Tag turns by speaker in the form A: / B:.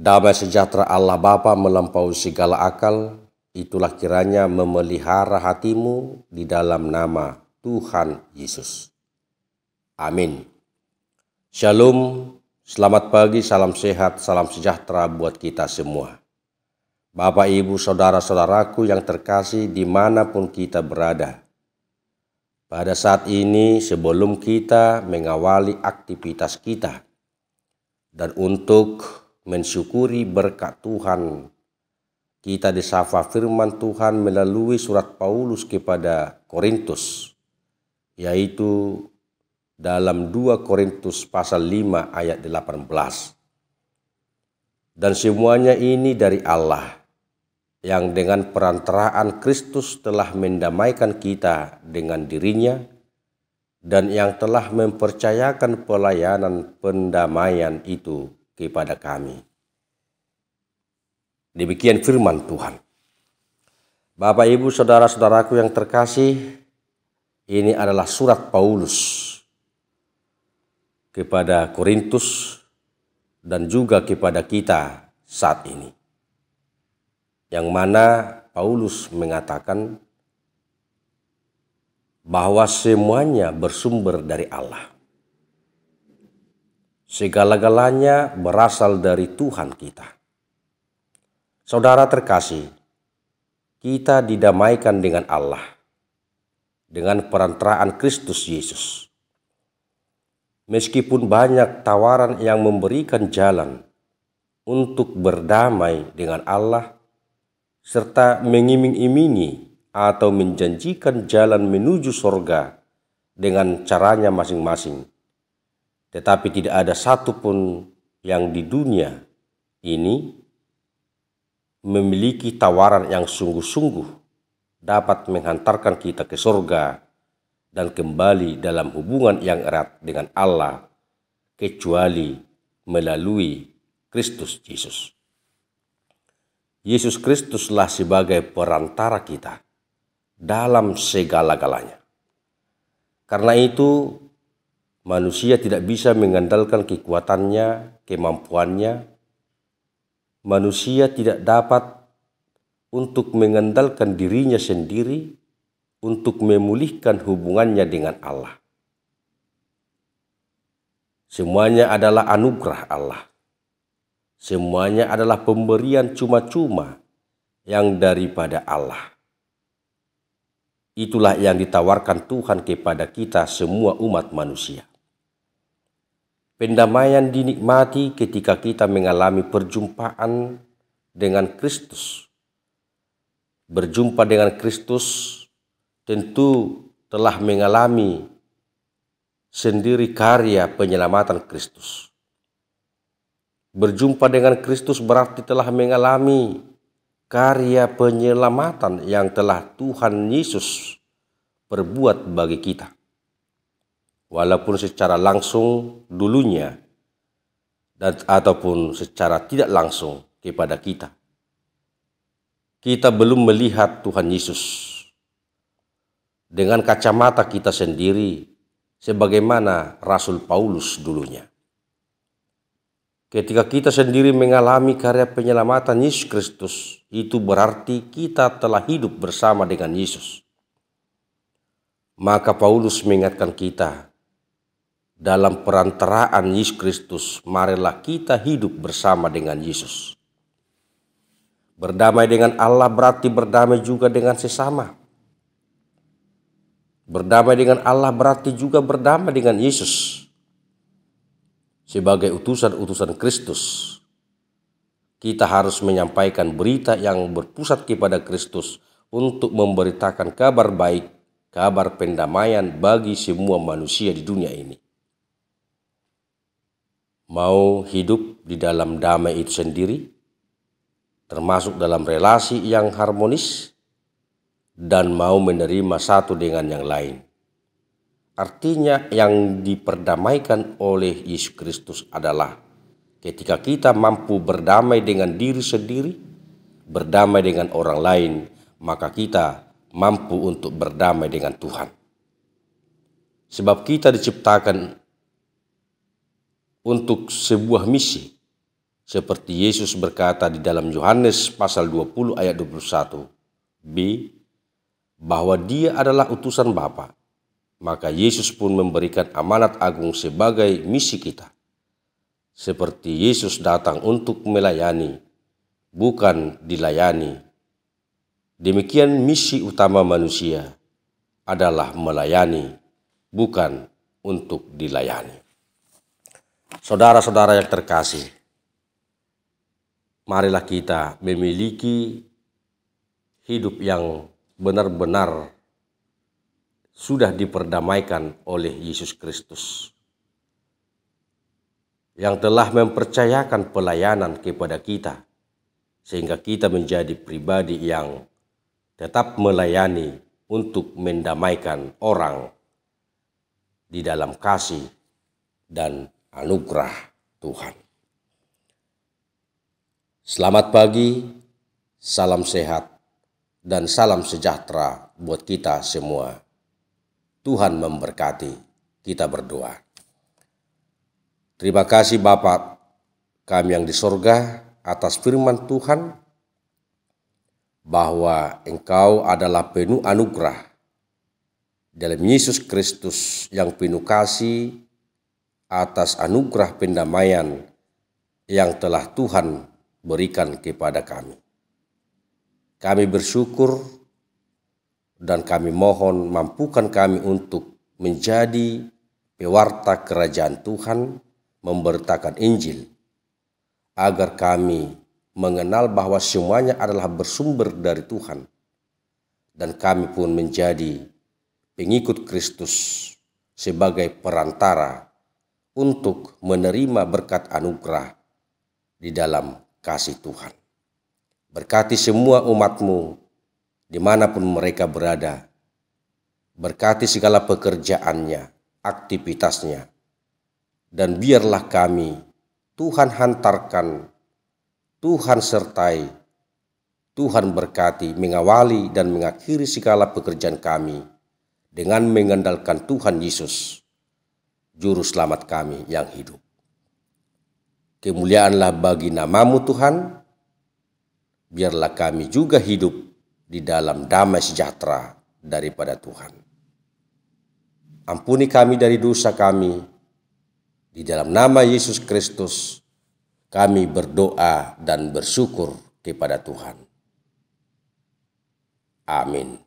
A: Damai sejahtera Allah Bapa melampaui segala akal, itulah kiranya memelihara hatimu di dalam nama Tuhan Yesus. Amin. Shalom, selamat pagi, salam sehat, salam sejahtera buat kita semua. Bapak, Ibu, Saudara-saudaraku yang terkasih dimanapun kita berada. Pada saat ini sebelum kita mengawali aktivitas kita dan untuk mensyukuri berkat Tuhan, kita disapa firman Tuhan melalui surat Paulus kepada Korintus, yaitu dalam 2 Korintus pasal 5 ayat 18. Dan semuanya ini dari Allah, yang dengan perantaraan Kristus telah mendamaikan kita dengan dirinya, dan yang telah mempercayakan pelayanan pendamaian itu kepada kami. Demikian firman Tuhan. Bapak, Ibu, Saudara-saudaraku yang terkasih, ini adalah surat Paulus kepada Korintus dan juga kepada kita saat ini, yang mana Paulus mengatakan bahwa semuanya bersumber dari Allah. Segala-galanya berasal dari Tuhan kita. Saudara terkasih, kita didamaikan dengan Allah dengan perantaraan Kristus Yesus. Meskipun banyak tawaran yang memberikan jalan untuk berdamai dengan Allah, serta mengiming-imingi atau menjanjikan jalan menuju surga dengan caranya masing-masing, tetapi tidak ada satupun yang di dunia ini memiliki tawaran yang sungguh-sungguh dapat menghantarkan kita ke surga dan kembali dalam hubungan yang erat dengan Allah, kecuali melalui Kristus Yesus. Yesus Kristuslah sebagai perantara kita dalam segala-galanya. Karena itu, manusia tidak bisa mengandalkan kekuatannya, kemampuannya. Manusia tidak dapat untuk mengandalkan dirinya sendiri untuk memulihkan hubungannya dengan Allah. Semuanya adalah anugerah Allah. Semuanya adalah pemberian cuma-cuma yang daripada Allah. Itulah yang ditawarkan Tuhan kepada kita semua umat manusia. Pendamaian dinikmati ketika kita mengalami perjumpaan dengan Kristus. Berjumpa dengan Kristus tentu telah mengalami sendiri karya penyelamatan Kristus. Berjumpa dengan Kristus berarti telah mengalami karya penyelamatan yang telah Tuhan Yesus perbuat bagi kita. Walaupun secara langsung dulunya dan ataupun secara tidak langsung kepada kita. Kita belum melihat Tuhan Yesus dengan kacamata kita sendiri sebagaimana Rasul Paulus dulunya. Ketika kita sendiri mengalami karya penyelamatan Yesus Kristus, itu berarti kita telah hidup bersama dengan Yesus. Maka Paulus mengingatkan kita, dalam perantaraan Yesus Kristus, marilah kita hidup bersama dengan Yesus. Berdamai dengan Allah berarti berdamai juga dengan sesama. Berdamai dengan Allah berarti juga berdamai dengan Yesus. Sebagai utusan-utusan Kristus, kita harus menyampaikan berita yang berpusat kepada Kristus untuk memberitakan kabar baik, kabar pendamaian bagi semua manusia di dunia ini. Mau hidup di dalam damai itu sendiri, termasuk dalam relasi yang harmonis, dan mau menerima satu dengan yang lain. Artinya yang diperdamaikan oleh Yesus Kristus adalah ketika kita mampu berdamai dengan diri sendiri, berdamai dengan orang lain, maka kita mampu untuk berdamai dengan Tuhan. Sebab kita diciptakan untuk sebuah misi, Seperti Yesus berkata di dalam Yohanes pasal 20 ayat 21b, bahwa Dia adalah utusan Bapa. Maka Yesus pun memberikan amanat agung sebagai misi kita. Seperti Yesus datang untuk melayani, bukan dilayani. Demikian misi utama manusia adalah melayani, bukan untuk dilayani. Saudara-saudara yang terkasih, marilah kita memiliki hidup yang benar-benar sudah diperdamaikan oleh Yesus Kristus, yang telah mempercayakan pelayanan kepada kita, sehingga kita menjadi pribadi yang tetap melayani untuk mendamaikan orang di dalam kasih dan anugerah Tuhan. Selamat pagi, salam sehat, dan salam sejahtera buat kita semua. Tuhan memberkati. Kita berdoa. Terima kasih Bapa kami yang di sorga atas firman Tuhan, bahwa Engkau adalah penuh anugerah dalam Yesus Kristus yang penuh kasih atas anugerah pendamaian yang telah Tuhan berikan kepada kami. Kami bersyukur dan kami mohon mampukan kami untuk menjadi pewarta kerajaan Tuhan, memberitakan Injil, agar kami mengenal bahwa semuanya adalah bersumber dari Tuhan, dan kami pun menjadi pengikut Kristus sebagai perantara untuk menerima berkat anugerah di dalam kasih Tuhan. Berkati semua umat-Mu dimanapun mereka berada. Berkati segala pekerjaannya, aktivitasnya, dan biarlah kami Tuhan hantarkan, Tuhan sertai, Tuhan berkati, mengawali dan mengakhiri segala pekerjaan kami dengan mengandalkan Tuhan Yesus, Juru Selamat kami yang hidup. Kemuliaanlah bagi nama-Mu Tuhan, biarlah kami juga hidup di dalam damai sejahtera daripada Tuhan. Ampuni kami dari dosa kami, di dalam nama Yesus Kristus kami berdoa dan bersyukur kepada Tuhan. Amin.